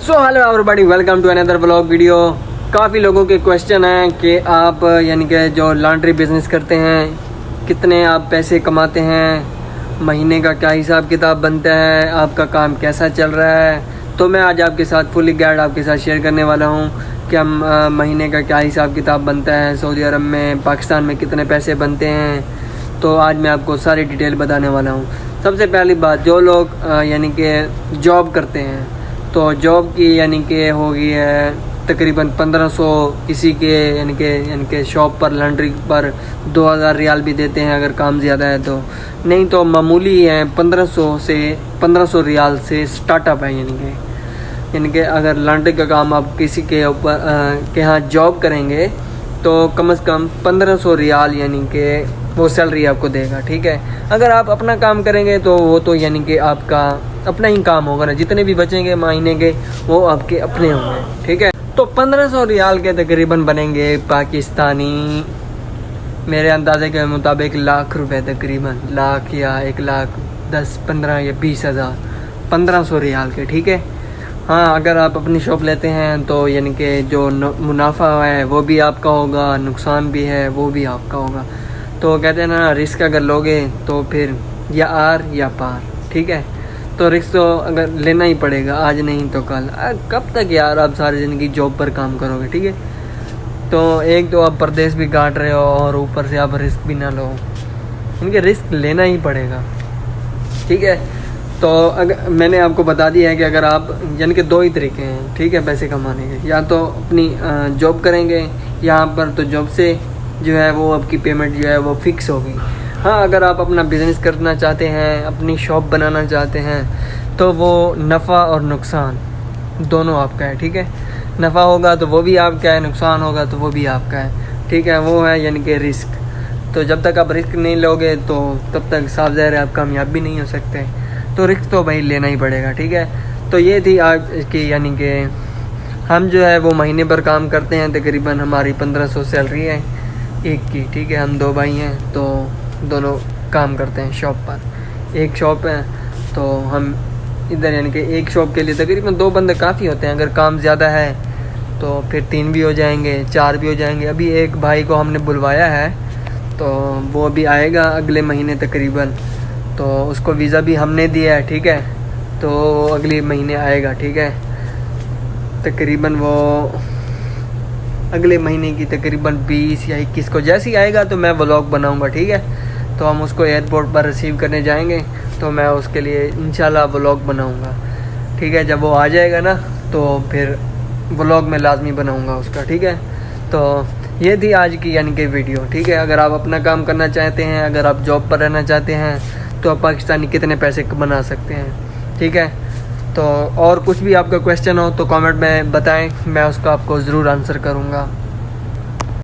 So hello everybody, welcome to another blog video. काफ़ी लोगों के क्वेश्चन हैं कि आप यानी कि जो लॉन्ड्री बिज़नेस करते हैं कितने आप पैसे कमाते हैं, महीने का क्या हिसाब किताब बनता है, आपका काम कैसा चल रहा है। तो मैं आज आपके साथ फुली गाइड आपके साथ शेयर करने वाला हूँ कि हम महीने का क्या हिसाब किताब बनता है, सऊदी अरब में, पाकिस्तान में कितने पैसे बनते हैं। तो आज मैं आपको सारी डिटेल बताने वाला हूँ। सबसे पहली बात, जो लोग यानी कि जॉब करते हैं तो जॉब की यानी कि हो गई है तकरीबन 1500, किसी के यानी कि शॉप पर लॉन्ड्री पर 2000 रियाल भी देते हैं अगर काम ज़्यादा है तो। नहीं तो मामूली है 1500 रियाल से स्टार्टअप है। यानी कि अगर लॉन्ड्री का काम आप किसी के ऊपर के यहाँ जॉब करेंगे तो कम से कम 1500 रियाल यानी कि वो सैलरी आपको देगा। ठीक है, अगर आप अपना काम करेंगे तो वो तो यानी कि आपका अपना ही काम होगा ना, जितने भी बचेंगे महीने के वो आपके अपने होंगे। ठीक है, तो 1500 रियाल के तकरीबन बनेंगे पाकिस्तानी, मेरे अंदाजे के मुताबिक लाख रुपए, तकरीबन लाख या 1,10,000, 15 या 20,000, 1500 रियाल के। ठीक है, हाँ अगर आप अपनी शॉप लेते हैं तो यानी कि जो मुनाफा है वो भी आपका होगा, नुकसान भी है वो भी आपका होगा। तो कहते हैं ना, रिस्क अगर लोगे तो फिर या आर या पार। ठीक है, तो रिस्क तो अगर लेना ही पड़ेगा, आज नहीं तो कल। कब तक यार आप सारी ज़िंदगी जॉब पर काम करोगे। ठीक है, तो एक तो आप परदेश भी काट रहे हो और ऊपर से आप रिस्क भी ना लो, इनके रिस्क लेना ही पड़ेगा। ठीक है, तो अगर मैंने आपको बता दिया है कि अगर आप यानी कि दो ही तरीके हैं, ठीक है, पैसे कमाने के, या तो अपनी जॉब करेंगे यहाँ पर तो जॉब से जो है वो आपकी पेमेंट जो है वो फिक्स होगी। हाँ अगर आप अपना बिज़नेस करना चाहते हैं, अपनी शॉप बनाना चाहते हैं तो वो नफ़ा और नुकसान दोनों आपका है। ठीक है, नफ़ा होगा तो वो भी आपका है, नुकसान होगा तो वो भी आपका है। ठीक है, वो है यानी कि रिस्क। तो जब तक आप रिस्क नहीं लोगे तो तब तक साफ ज़ाहिर है आप कामयाब भी नहीं हो सकते। तो रिस्क तो भाई लेना ही पड़ेगा। ठीक है, तो ये थी आज की यानी कि हम जो है वो महीने पर काम करते हैं, तकरीबन हमारी 1500 सैलरी है एक की। ठीक है, हम दो भाई हैं तो दोनों काम करते हैं शॉप पर। एक शॉप है तो हम इधर यानी कि एक शॉप के लिए तकरीबन 2 बंदे काफ़ी होते हैं। अगर काम ज़्यादा है तो फिर 3 भी हो जाएंगे, 4 भी हो जाएंगे। अभी एक भाई को हमने बुलवाया है तो वो अभी आएगा अगले महीने तकरीबन, तो उसको वीज़ा भी हमने दिया है। ठीक है, तो अगले महीने आएगा। ठीक है, तकरीबन वो अगले महीने की तकरीबन 20 या 21 को जैसे ही आएगा तो मैं व्लॉग बनाऊंगा। ठीक है, तो हम उसको एयरपोर्ट पर रिसीव करने जाएंगे तो मैं उसके लिए इंशाल्लाह व्लॉग बनाऊंगा। ठीक है, जब वो आ जाएगा ना तो फिर व्लॉग में लाजमी बनाऊंगा उसका। ठीक है, तो ये थी आज की यानी कि वीडियो। ठीक है, अगर आप अपना काम करना चाहते हैं, अगर आप जॉब पर रहना चाहते हैं तो आप पाकिस्तानी कितने पैसे बना सकते हैं। ठीक है, तो और कुछ भी आपका क्वेश्चन हो तो कमेंट में बताएं, मैं उसका आपको ज़रूर आंसर करूँगा।